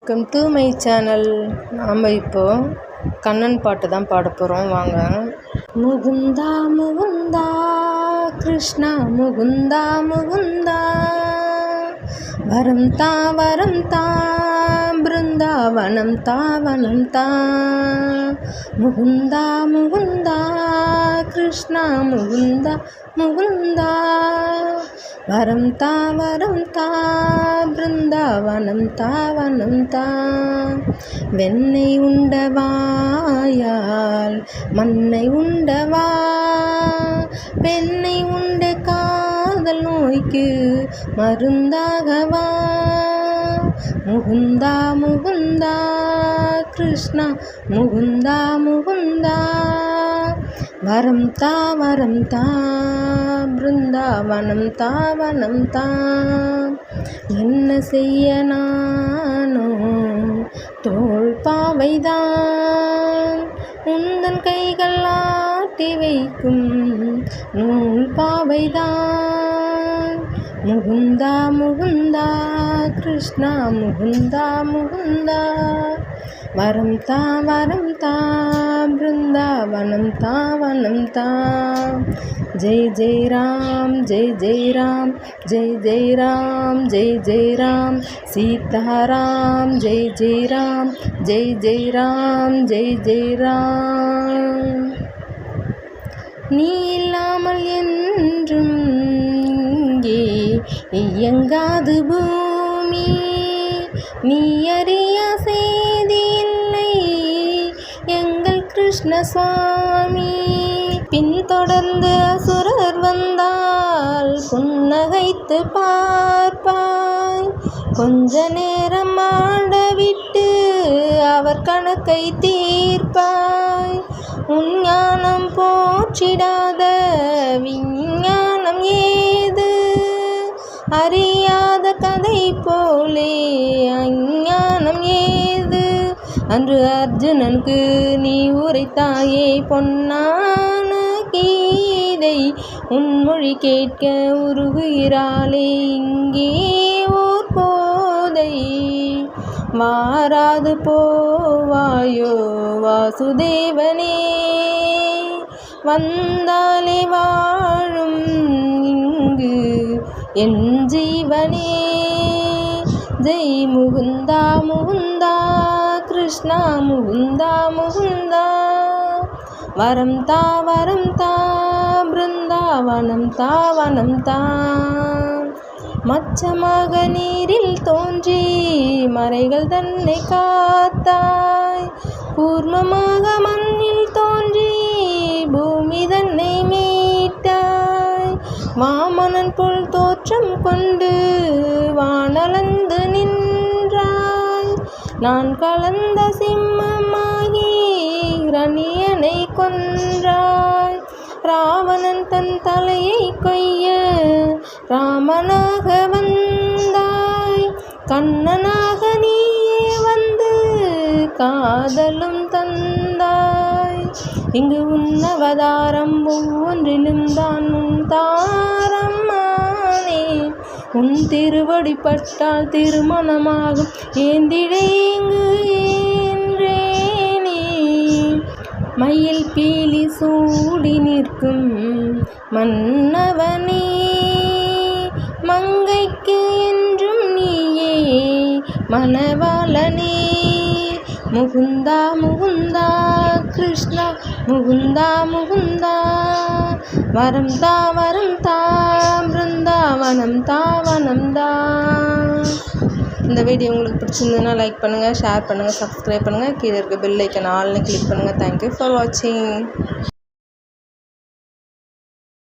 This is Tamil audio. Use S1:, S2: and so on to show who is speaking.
S1: Welcome to my channel. நாம் இப்போது கண்ணன் பாட்டு தான் பாட போகிறோம். வாங்க. முகுந்தா முகுந்தா கிருஷ்ணா முகுந்தா முகுந்தா வரம் தா பிருந்தாவனம் தா முகுந்தா முகுந்தா கிருஷ்ணா முகுந்தா முகுந்தா வரம் தா பிருந்தாவனம் தா வெண்ணை உண்டவாயால் மண்ணை உண்டவா பெண்ணை உண்ட காதல் நோய்க்கு மருந்தாகவா முகுந்தா முகுந்தா கிருஷ்ணா முகுந்தா முகுந்தா வரம் தா பிருந்தாவனம் தா என்ன செய்ய நானோ தோள் பாவைதான் உந்தன் கைகள் ஆட்டி வைக்கும் நூல் பாவைதான் முகுந்தா முகுந்தா கிருஷ்ணா முகுந்தா முகுந்தா வரம் தா பிருந்தாவனம் தா ஜெய் ஜெய் ராம் ஜெய் ஜெய் ராம் ஜெய் ஜெய் ராம் ஜெய் ஜெய் ராம் சீதாராம் ஜெய் ஜெய் ராம் ஜெய் ஜெய் ராம் ஜெய் ஜெய் ராம் நீ இல்லாமல் என்றும் இங்கே இயங்காது பூமி நீ அறியா செய்தி இல்லை எங்கள் கிருஷ்ண சுவாமி பின்தொடர்ந்து அசுரர் வந்தால் புன்னகைத்து பார்ப்பாய் கொஞ்ச நேரம் ஆட விட்டு அவர் கணக்கை தீர்ப்பாய் உஞ்ஞானம் போற்றிடாத விஞ்ஞானம் ஏது அறியாத கதை போலே அஞ்ஞானம் ஏது அன்று அர்ஜுனனுக்கு நீ உரைத்தாயே பொன்னான கீதை உன்மொழி கேட்க உருகுகிறாளே இங்கே ஓர் போதை மாறாது போவாயோ வாசுதேவனே வந்தாலே வாழும் இங்கு என் ஜீவனே ஜெய் முகுந்தா முகுந்தா கிருஷ்ணா முகுந்தா முகுந்தா வரம் தா பிருந்தாவனம் தா மச்சமாக நீரில் தோன்றி மறைகள் தன்னை காத்தாய் கூர்மமாக மண்ணில் தோன்றி பூமி தன்னை மீட்டாய் வாமனன் போல் தோற்றம் கொண்டு வானளந்து நின்றாய் நான் கலந்த சிம்மமாகி இரணியனை கொன்றாய் ராவணன் தன் தலையை கொய்ய ராமனாக வந்தாய் கண்ணனாக நீயே வந்து காதலும் தந்தாய் இங்கு உன்னவதாரம் ஒவ்வொன்றிலும் தான் உன் தாரம்மானே உன் திருவடி பட்டால் திருமணமாகும் ஏந்திடை இங்கு ஏன்றேனே மயில் பீலி சூடி நிற்கும் மன்னவனே மங்கைக்கு என்றும் நீயே மணவாளனே முகுந்தா முகுந்தா கிருஷ்ணா முகுந்தா முகுந்தா வரம் தா பிருந்தாவனம் தா இந்த வீடியோ உங்களுக்கு பிடிச்சிருந்ததுன்னா லைக் பண்ணுங்கள், ஷேர் பண்ணுங்கள், சப்ஸ்கிரைப் பண்ணுங்கள். கீழே இருக்க பெல் ஐக்கன் ஆல்னு கிளிக் பண்ணுங்கள். தேங்க்யூ ஃபார் வாட்சிங்.